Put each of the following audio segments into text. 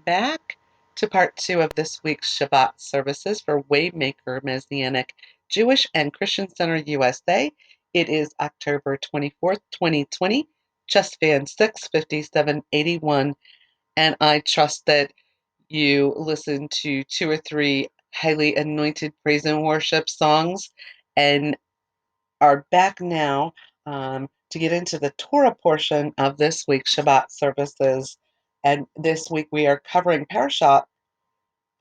Back to part two of this week's Shabbat services for Waymaker Messianic Jewish and Christian Center USA. It is October 24th, 2020, Chest Fan 65781, and I trust that you listened to two or three highly anointed praise and worship songs and are back now to get into the Torah portion of this week's Shabbat services. And this week we are covering Parashat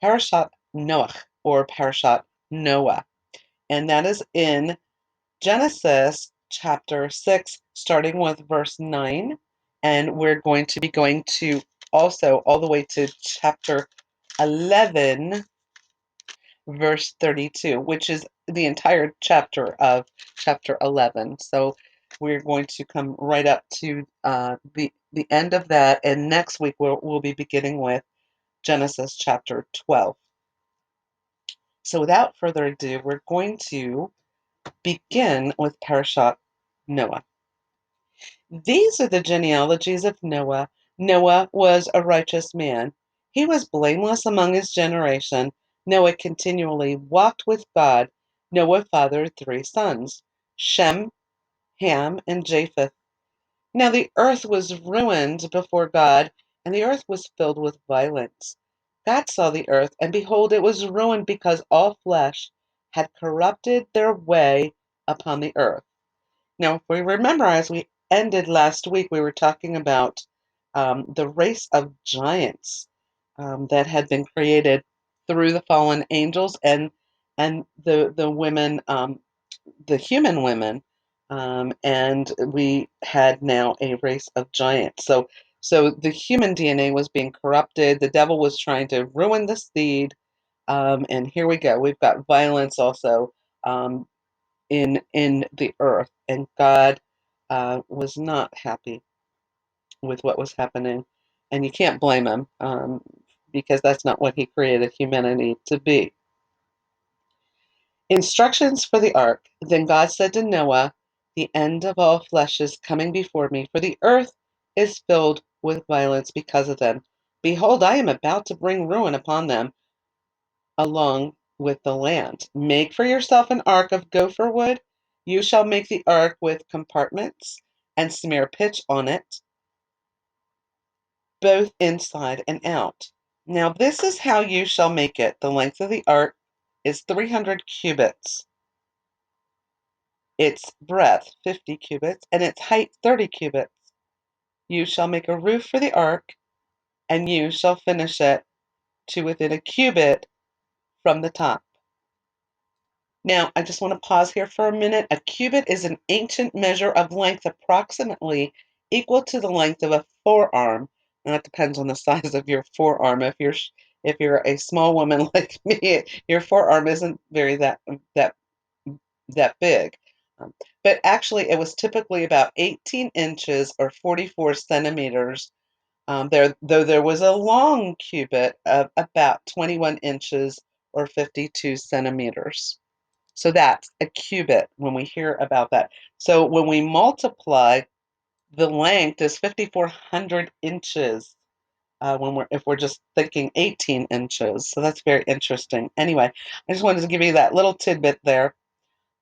Noach, or Parashat Noah. And that is in Genesis chapter 6, starting with verse 9. And we're going to be going to also all the way to chapter 11, verse 32, which is the entire chapter of chapter 11. So we're going to come right up to the end of that. And next week we'll be beginning with Genesis chapter 12. So without further ado, we're going to begin with Parashat Noah. These are the genealogies of Noah. Noah was a righteous man. He was blameless among his generation. Noah continually walked with God. Noah fathered three sons, Shem, Ham, and Japheth. Now the earth was ruined before God, and the earth was filled with violence. God saw the earth, and behold, it was ruined because all flesh had corrupted their way upon the earth. Now, if we remember, as we ended last week, we were talking about the race of giants that had been created through the fallen angels and the women, the human women, and we had now a race of giants. So the human DNA was being corrupted. The devil was trying to ruin the seed, and here we go. We've got violence also um, in the earth, and God was not happy with what was happening, and you can't blame him because that's not what he created humanity to be. Instructions for the ark. Then God said to Noah, "The end of all flesh is coming before me, for the earth is filled with violence because of them. Behold, I am about to bring ruin upon them along with the land. Make for yourself an ark of gopher wood. You shall make the ark with compartments and smear pitch on it, both inside and out. Now this is how you shall make it. The length of the ark is 300 cubits, its breadth 50 cubits, and its height 30 cubits. You shall make a roof for the ark, and you shall finish it to within a cubit from the top." Now, I just want to pause here for a minute. A cubit is an ancient measure of length approximately equal to the length of a forearm. And that depends on the size of your forearm. If you're a small woman like me, your forearm isn't very that big. Um, but actually, it was typically about 18 inches or 44 centimeters. Though there was a long cubit of about 21 inches or 52 centimeters. So that's a cubit when we hear about that. So when we multiply, the length is 5,400 inches if we're just thinking 18 inches. So that's very interesting. Anyway, I just wanted to give you that little tidbit there.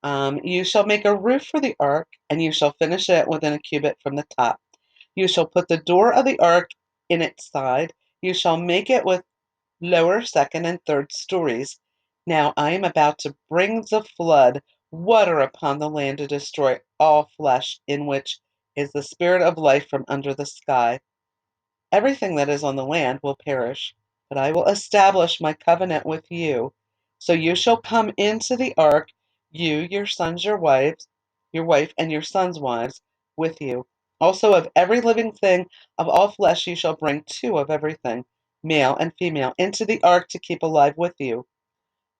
You shall make a roof for the ark, and you shall finish it within a cubit from the top. You shall put the door of the ark in its side. You shall make it with lower, second, and third stories. Now I am about to bring the flood water upon the land to destroy all flesh, in which is the spirit of life from under the sky. Everything that is on the land will perish, but I will establish my covenant with you. So you shall come into the ark, you, your sons, your wife, and your sons' wives with you. Also of every living thing of all flesh you shall bring two of everything, male and female, into the ark to keep alive with you.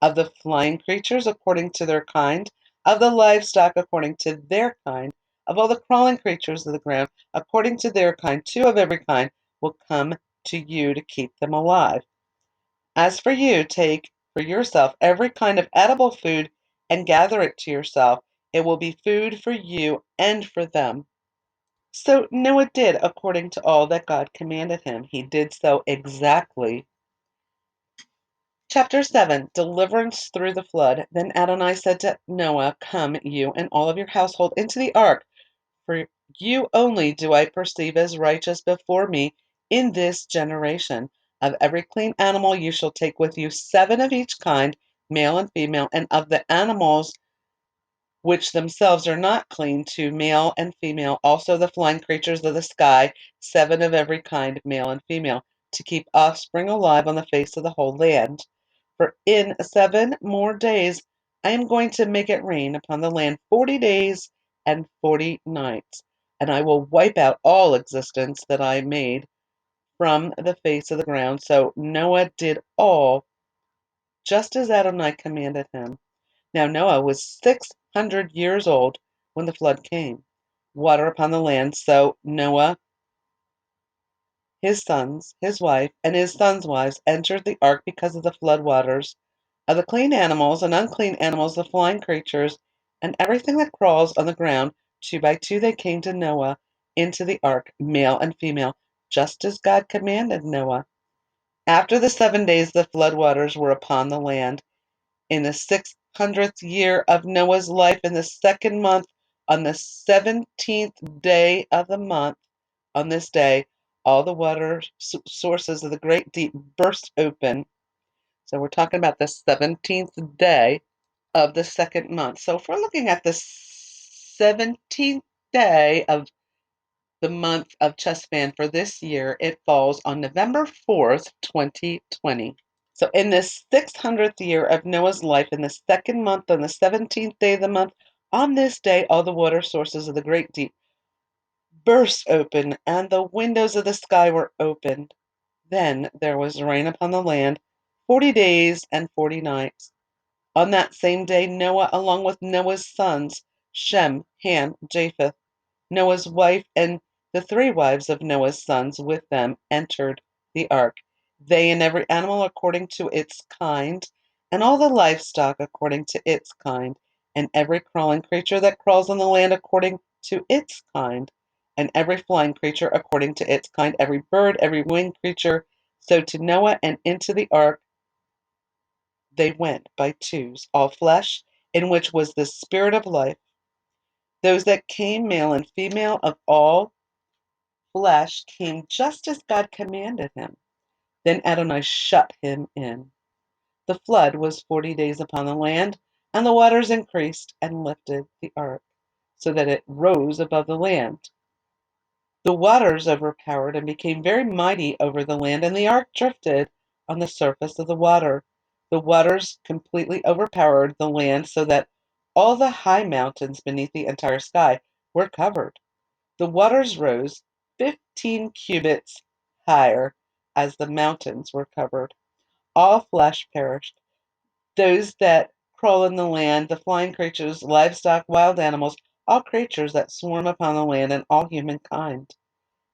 Of the flying creatures according to their kind, of the livestock according to their kind, of all the crawling creatures of the ground according to their kind, two of every kind will come to you to keep them alive. As for you, take for yourself every kind of edible food and gather it to yourself. It will be food for you and for them. So Noah did according to all that God commanded him. He did so exactly. Chapter 7, Deliverance through the flood. Then Adonai said to Noah, Come, you and all of your household, into the ark, for you only do I perceive as righteous before me in this generation. Of every clean animal you shall take with you 7 of each kind, male and female, and of the animals which themselves are not clean, 2 male and female, also the flying creatures of the sky, 7 of every kind, male and female, to keep offspring alive on the face of the whole land. For in 7 more days I am going to make it rain upon the land 40 days and 40 nights, and I will wipe out all existence that I made from the face of the ground. So Noah did all just as Adonai commanded him. Now Noah was 600 years old when the flood came, water upon the land. So Noah, his sons, his wife, and his sons' wives entered the ark because of the flood waters. Of the clean animals and unclean animals, the flying creatures, and everything that crawls on the ground, 2 by 2 they came to Noah into the ark, male and female, just as God commanded Noah. After the 7 days the flood waters were upon the land. In the 600th year of Noah's life, in the 2nd month, on the 17th day of the month, on this day, all the water sources of the great deep burst open. So we're talking about the 17th day of the 2nd month. So if we're looking at the 17th day of the month of Cheshvan for this year, it falls on November 4th, 2020. So in this 600th year of Noah's life, in the 2nd month, on the 17th day of the month, on this day, all the water sources of the great deep burst open, and the windows of the sky were opened. Then there was rain upon the land 40 days and 40 nights. On that same day, Noah, along with Noah's sons, Shem, Ham, Japheth, Noah's wife, and the 3 wives of Noah's sons with them entered the ark, they and every animal according to its kind, and all the livestock according to its kind, and every crawling creature that crawls on the land according to its kind, and every flying creature according to its kind, every bird, every winged creature. So to Noah and into the ark they went by twos, all flesh, in which was the spirit of life. Those that came, male and female, of all flesh, came just as God commanded him. Then Adonai shut him in. The flood was 40 days upon the land, and the waters increased and lifted the ark, so that it rose above the land. The waters overpowered and became very mighty over the land, and the ark drifted on the surface of the water. The waters completely overpowered the land, so that all the high mountains beneath the entire sky were covered. The waters rose 15 cubits higher as the mountains were covered. All flesh perished. Those that crawl in the land, the flying creatures, livestock, wild animals, all creatures that swarm upon the land, and all humankind.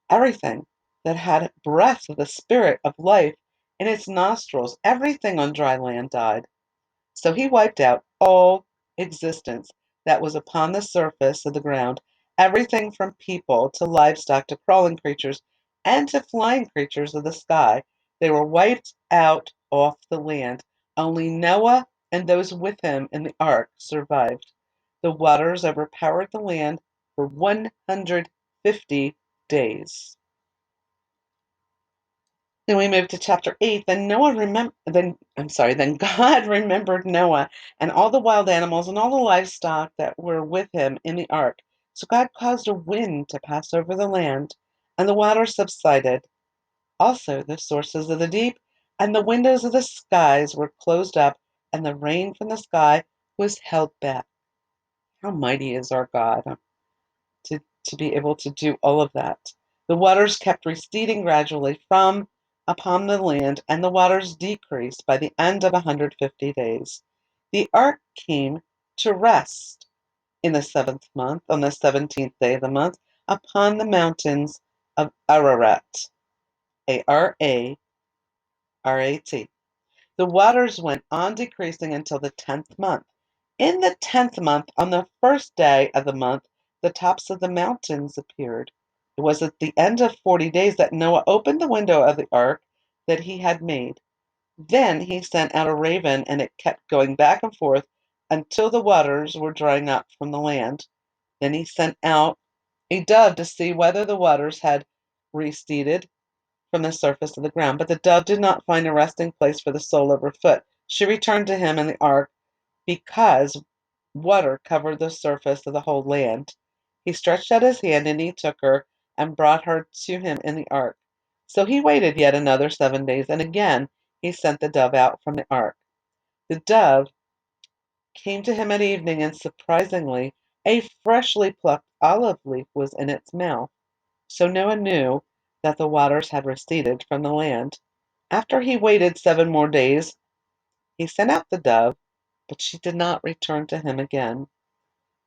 Everything that had breath of the spirit of life in its nostrils, everything on dry land died. So he wiped out all existence that was upon the surface of the ground, everything from people to livestock to crawling creatures and to flying creatures of the sky. They were wiped out off the land. Only Noah and those with him in the ark survived. The waters overpowered the land for 150 days. Then we move to chapter 8. Then God remembered Noah and all the wild animals and all the livestock that were with him in the ark. So God caused a wind to pass over the land, and the water subsided. Also the sources of the deep and the windows of the skies were closed up, and the rain from the sky was held back. How mighty is our God to be able to do all of that. The waters kept receding gradually from upon the land, and the waters decreased by the end of 150 days. The ark came to rest in the 7th month, on the 17th day of the month, upon the mountains of Ararat, Ararat. The waters went on decreasing until the 10th month. In the 10th month, on the first day of the month, the tops of the mountains appeared. It was at the end of 40 days that Noah opened the window of the ark that he had made. Then he sent out a raven, and it kept going back and forth until the waters were drying up from the land. Then he sent out a dove to see whether the waters had receded from the surface of the ground. But the dove did not find a resting place for the sole of her foot. She returned to him in the ark because water covered the surface of the whole land. He stretched out his hand, and he took her and brought her to him in the ark. So he waited yet another 7 days, and again he sent the dove out from the ark. The dove came to him at evening, and surprisingly, a freshly plucked olive leaf was in its mouth. So Noah knew that the waters had receded from the land. After he waited 7 more days, he sent out the dove, but she did not return to him again.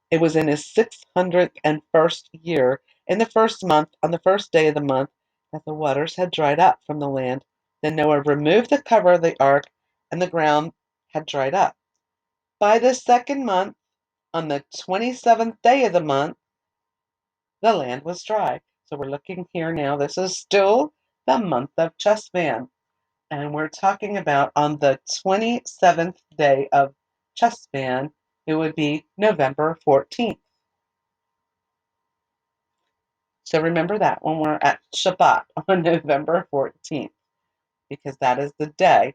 It was in his 601st year, in the first month, on the first day of the month, that the waters had dried up from the land. Then Noah removed the cover of the ark, and the ground had dried up. By the second month, on the 27th day of the month, the land was dry. So we're looking here now. This is still the month of Chesvan. And we're talking about on the 27th day of Chesvan, it would be November 14th. So remember that when we're at Shabbat on November 14th, because that is the day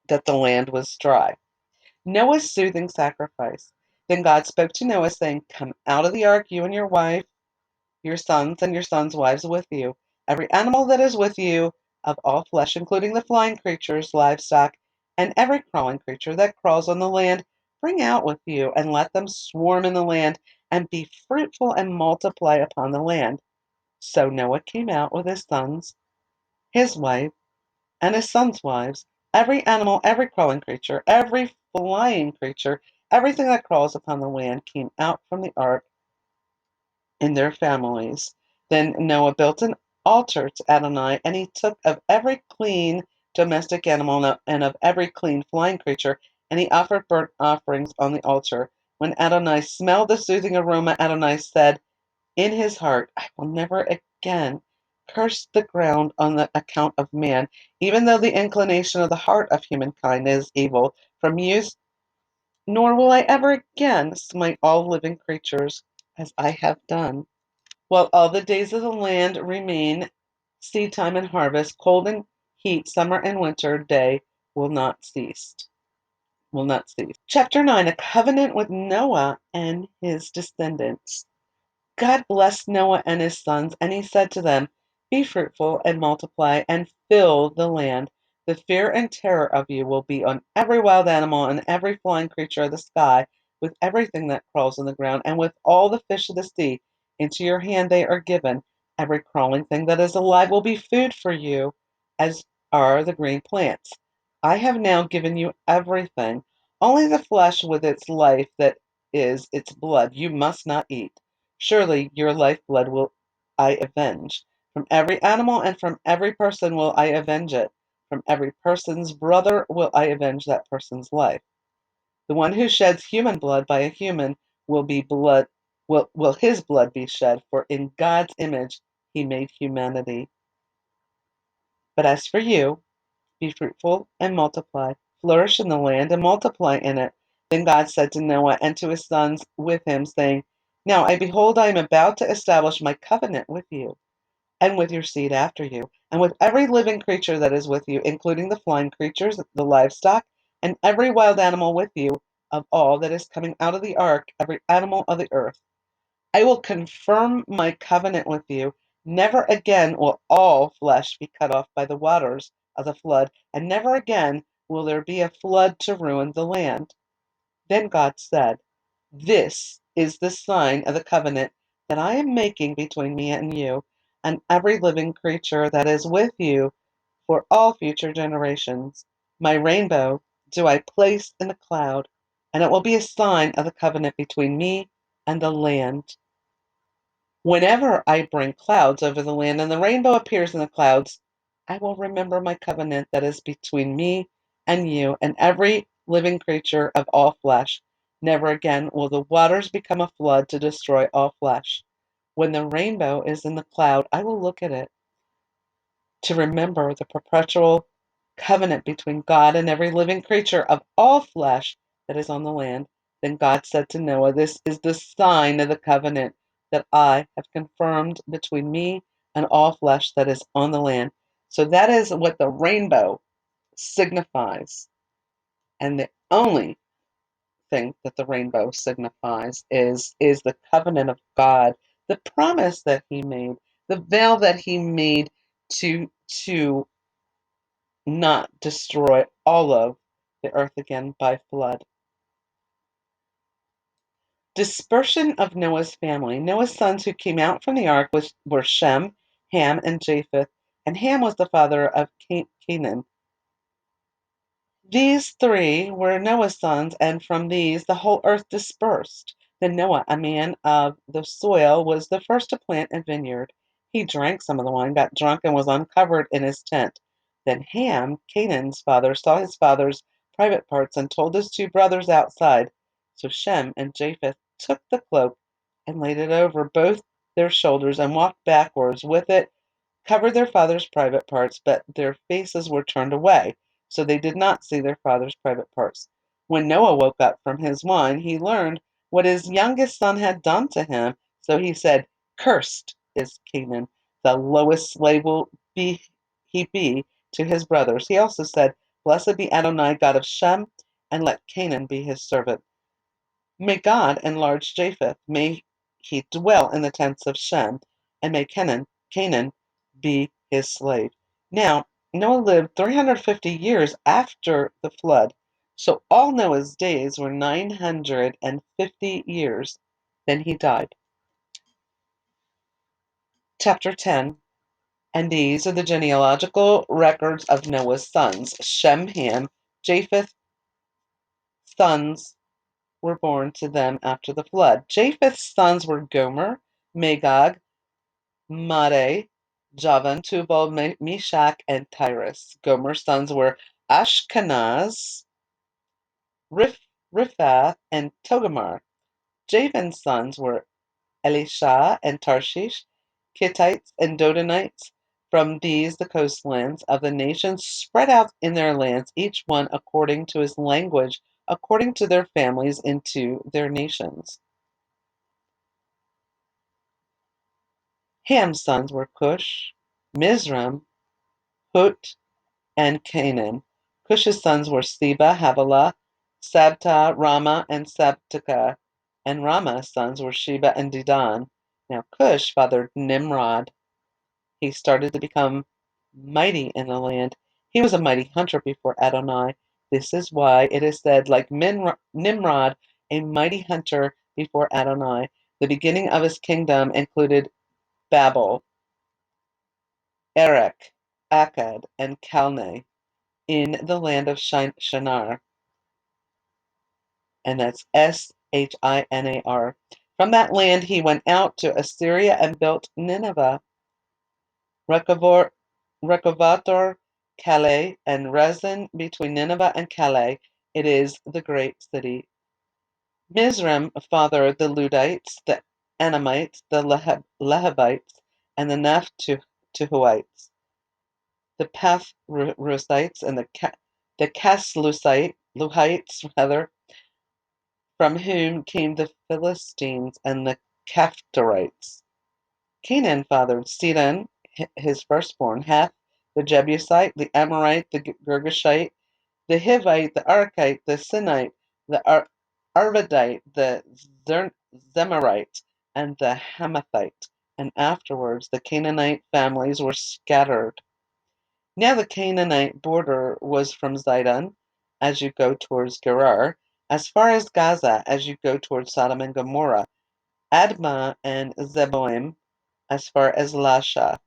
that the land was dry. Noah's soothing sacrifice. Then God spoke to Noah, saying, "Come out of the ark, you and your wife, your sons and your sons' wives with you. Every animal that is with you of all flesh, including the flying creatures, livestock, and every crawling creature that crawls on the land, bring out with you, and let them swarm in the land, and be fruitful and multiply upon the land." So Noah came out with his sons, his wife, and his sons' wives, every animal, every crawling creature, every flying creature, everything that crawls upon the land came out from the ark in their families. Then Noah built an altar to Adonai, and he took of every clean domestic animal and of every clean flying creature, and he offered burnt offerings on the altar. When Adonai smelled the soothing aroma, Adonai said in his heart, "I will never again curse the ground on the account of man, even though the inclination of the heart of humankind is evil from youth, nor will I ever again smite all living creatures as I have done. While all the days of the land remain, seed time and harvest, cold and heat, summer and winter, day will not cease. Will not cease. Chapter 9, a covenant with Noah and his descendants. God blessed Noah and his sons, and he said to them, "Be fruitful and multiply and fill the land. The fear and terror of you will be on every wild animal and every flying creature of the sky, with everything that crawls on the ground, and with all the fish of the sea. Into your hand they are given. Every crawling thing that is alive will be food for you, as are the green plants. I have now given you everything. Only the flesh with its life, that is its blood, you must not eat. Surely your lifeblood will I avenge. From every animal and from every person will I avenge it. From every person's brother will I avenge that person's life. The one who sheds human blood by a human will his blood be shed, for in God's image he made humanity. But as for you, be fruitful and multiply, flourish in the land and multiply in it." Then God said to Noah and to his sons with him, saying, "Now behold, I am about to establish my covenant with you, and with your seed after you, and with every living creature that is with you, including the flying creatures, the livestock, and every wild animal with you, of all that is coming out of the ark, every animal of the earth. I will confirm my covenant with you. Never again will all flesh be cut off by the waters of the flood, and never again will there be a flood to ruin the land." Then God said, "This is the sign of the covenant that I am making between me and you, and every living creature that is with you for all future generations. My rainbow do I place in the cloud, and it will be a sign of the covenant between me and the land. Whenever I bring clouds over the land and the rainbow appears in the clouds, I will remember my covenant that is between me and you and every living creature of all flesh. Never again will the waters become a flood to destroy all flesh. When the rainbow is in the cloud, I will look at it to remember the perpetual covenant between God and every living creature of all flesh that is on the land. Then God said to Noah, "This is the sign of the covenant that I have confirmed between me and all flesh that is on the land." So that is what the rainbow signifies. And the only thing that the rainbow signifies is the covenant of God, the promise that he made, the vow that he made to not destroy all of the earth again by flood. Dispersion of Noah's family. Noah's sons who came out from the ark were Shem, Ham, and Japheth, and Ham was the father of Canaan. These three were Noah's sons, and from these the whole earth dispersed. Then Noah, a man of the soil, was the first to plant a vineyard. He drank some of the wine, got drunk, and was uncovered in his tent. Then Ham, Canaan's father, saw his father's private parts and told his two brothers outside. So Shem and Japheth took the cloak and laid it over both their shoulders and walked backwards with it, covered their father's private parts, but their faces were turned away, so they did not see their father's private parts. When Noah woke up from his wine, he learned what his youngest son had done to him. So he said, "Cursed is Canaan, the lowest slave will be to his brothers." He also said, "Blessed be Adonai, God of Shem, and let Canaan be his servant." May God enlarge Japheth, may he dwell in the tents of Shem, and may Canaan be his slave. Now, Noah lived 350 years after the flood, so all Noah's days were 950 years. Then he died. Chapter 10. And these are the genealogical records of Noah's sons. Shem, Ham, Japheth, sons were born to them after the flood. Japheth's sons were Gomer, Magog, Madai, Javan, Tubal, Meshach, and Tyrus. Gomer's sons were Ashkenaz, Riphath, and Togarmah. Javan's sons were Elisha and Tarshish, Kittites and Dodanites. From these the coastlands of the nations spread out in their lands, each one according to his language, according to their families, into their nations. Ham's sons were Cush, Mizraim, Put, and Canaan. Cush's sons were Seba, Havilah, Sabta, Rama, and Sabteka. And Rama's sons were Sheba and Dedan. Now Cush fathered Nimrod. He started to become mighty in the land. He was a mighty hunter before Adonai. This is why it is said, like Nimrod, a mighty hunter before Adonai. The beginning of his kingdom included Babel, Erech, Akkad, and Calneh in the land of Shinar, and that's Shinar. From that land he went out to Assyria and built Nineveh, Rechovator, Calais, and Rezin. Between Nineveh and Calais, it is the great city. Mizraim fathered the Ludites, the Anamites, the Lehavites, and the Naphtuhites, the Pathrusites, and the Casluhites, rather, from whom came the Philistines and the Caphtorites. Canaan fathered Sidon, his firstborn, Heth, the Jebusite, the Amorite, the Girgashite, the Hivite, the Archite, the Sinite, the Arvadite, the Zemarite, and the Hamathite. And afterwards the Canaanite families were scattered. Now the Canaanite border was from Zidon, as you go towards Gerar, as far as Gaza, as you go towards Sodom and Gomorrah, Admah and Zeboim, as far as Lasha.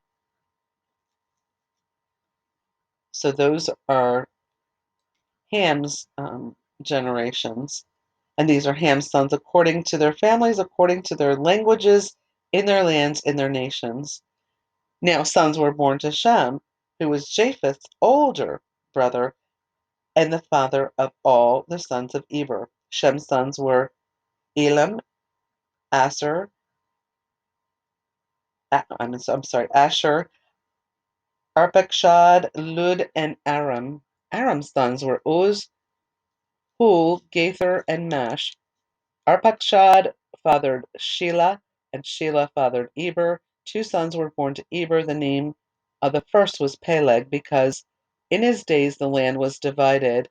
So those are Ham's generations. And these are Ham's sons according to their families, according to their languages, in their lands, in their nations. Now sons were born to Shem, who was Japheth's older brother and the father of all the sons of Eber. Shem's sons were Elam, Asher, I'm sorry, Asher, Arpachshad, Lud, and Aram. Aram's sons were Uz, Hul, Gaither, and Mash. Arpachshad fathered Shelah, and Shelah fathered Eber. Two sons were born to Eber. The name of the first was Peleg, because in his days the land was divided,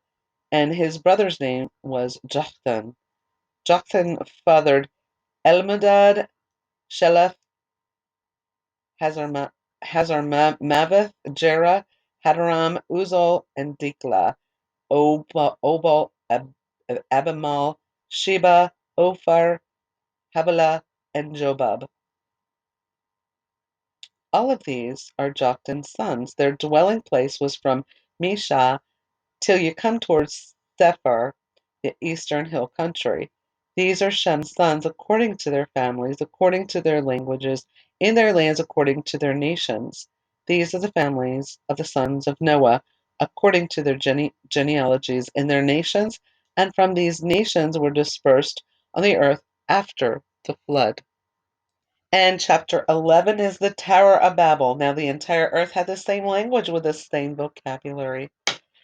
and his brother's name was Joktan. Joktan fathered Elmadad, Sheleph, Hazarmaveth, Jerah, Hadaram, Uzal, and Diklah, Obal, Abimal, Sheba, Ophir, Havilah, and Jobab. All of these are Joktan's sons. Their dwelling place was from Mesha till you come towards Sephar, the eastern hill country. These are Shem's sons according to their families, according to their languages, in their lands according to their nations. These are the families of the sons of Noah, according to their genealogies in their nations, and from these nations were dispersed on the earth after the flood. And chapter 11 is the Tower of Babel. Now the entire earth had the same language with the same vocabulary.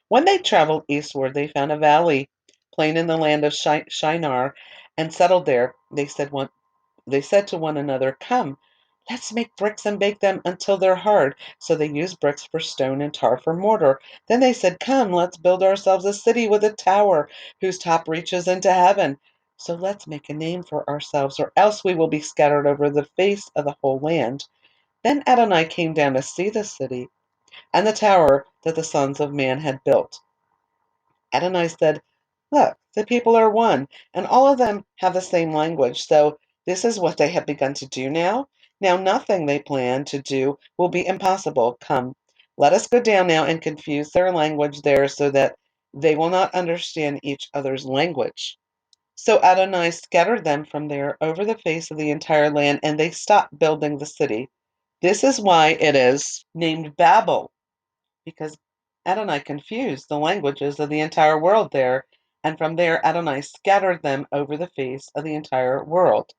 When they traveled eastward, they found a valley, plain in the land of Shinar, and settled there. They said to one another, "Come, let's make bricks and bake them until they're hard." So they used bricks for stone and tar for mortar. Then they said, "Come, let's build ourselves a city with a tower whose top reaches into heaven. So let's make a name for ourselves, or else we will be scattered over the face of the whole land." Then Adonai came down to see the city and the tower that the sons of man had built. Adonai said, "Look, the people are one, and all of them have the same language. So this is what they have begun to do now. Now nothing they plan to do will be impossible. Come, let us go down now and confuse their language there so that they will not understand each other's language." So Adonai scattered them from there over the face of the entire land, and they stopped building the city. This is why it is named Babel, because Adonai confused the languages of the entire world there, and from there Adonai scattered them over the face of the entire world.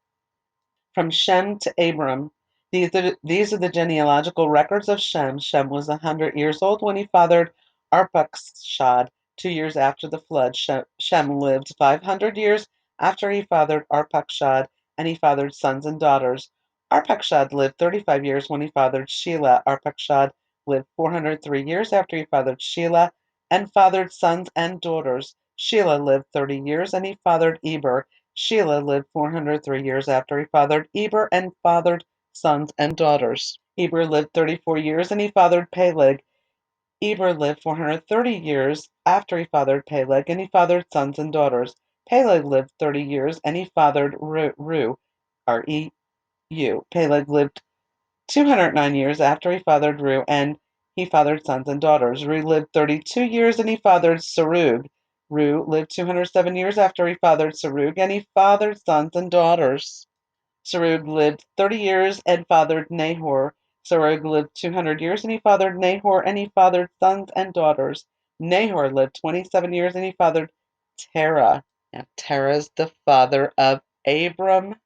From Shem to Abram. These are the genealogical records of Shem. Shem was 100 years old when he fathered Arpachshad. 2 years after the flood, Shem lived 500 years after he fathered Arpachshad, and he fathered sons and daughters. Arpachshad lived 35 years when he fathered Shelah. Arpachshad lived 403 years after he fathered Shelah, and fathered sons and daughters. Shelah lived 30 years, and he fathered Eber. Shelah lived 403 years after he fathered Eber, and fathered sons and daughters. Eber lived 34 years, and he fathered Peleg. Eber lived 430 years after he fathered Peleg, and he fathered sons and daughters. Peleg lived 30 years, and he fathered Reu, R-E-U. Peleg lived 209 years after he fathered Reu, and he fathered sons and daughters. Reu lived 32 years, and he fathered Serug. Reu lived 207 years after he fathered Serug, and he fathered sons and daughters. Serug lived 30 years and fathered Nahor. Serug lived 200 years, and he fathered Nahor, and he fathered sons and daughters. Nahor lived 27 years, and he fathered Terah. Now Terah's the father of Abram,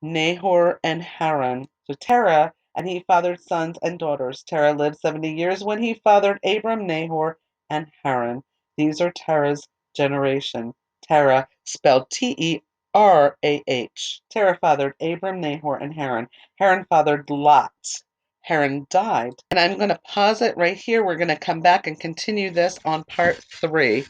Nahor, and Haran. So Terah, and he fathered sons and daughters. Terah lived 70 years when he fathered Abram, Nahor, and Haran. These are Terah's generation. Terah, spelled Terah. Terah fathered Abram, Nahor, and Haran. Haran fathered Lot. Haran died. And I'm going to pause it right here. We're going to come back and continue this on part 3.